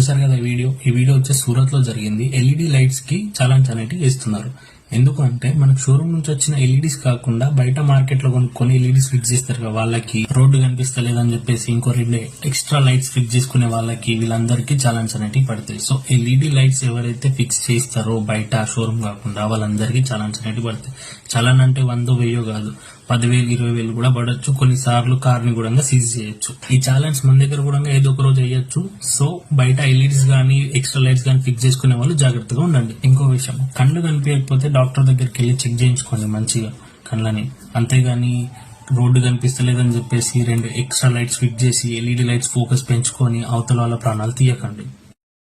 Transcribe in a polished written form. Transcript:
చూసారు కదా ఈ వీడియో వచ్చి సూరత్ లో జరిగింది. ఎల్ఈడి లైట్స్ కి చలాన్స్ అనేటివి వేస్తున్నారు. ఎందుకంటే మనకు షోరూమ్ నుంచి వచ్చిన ఎల్ఈడీస్ కాకుండా బయట మార్కెట్ లో కొనుక్కొని ఎల్ఈడీస్ ఫిక్స్ చేస్తారు కదా, వాళ్ళకి రోడ్డు కనిపిస్తలేదని చెప్పేసి ఇంకో 2 ఎక్స్ట్రా లైట్స్ ఫిక్స్ చేసుకునే వాళ్ళకి వీళ్ళందరికీ చలాన్స్ అనేటివి పడతాయి. సో ఎల్ఈడి లైట్స్ ఎవరైతే ఫిక్స్ చేస్తారో బయట షోరూమ్ కాకుండా వాళ్ళందరికీ చలాన్స్ అనేటివి పడతాయి. చలాన్ అంటే 100, 1000 కాదు, 10,000, 20,000 కూడా పడొచ్చు. కొన్నిసార్లు కార్ ని కూడా సీజ్ చేయొచ్చు. ఈ ఛాలెంజ్ మన దగ్గర కూడా ఏదో ఒక రోజు వేయొచ్చు. సో బయట ఎల్ఈడీస్ గానీ ఎక్స్ట్రా లైట్స్ గానీ ఫిక్స్ చేసుకునే వాళ్ళు జాగ్రత్తగా ఉండండి. ఇంకో విషయం, కళ్ళు కనిపించకపోతే డాక్టర్ దగ్గరికి వెళ్ళి చెక్ చేయించుకోండి మంచిగా కళ్ళని. అంతేగాని రోడ్డు కనిపిస్తలేదని చెప్పేసి 2 ఎక్స్ట్రా లైట్స్ ఫిక్స్ చేసి ఎల్ఈడి లైట్స్ ఫోకస్ పెంచుకొని అవతల వాళ్ళ ప్రాణాలు తీయకండి.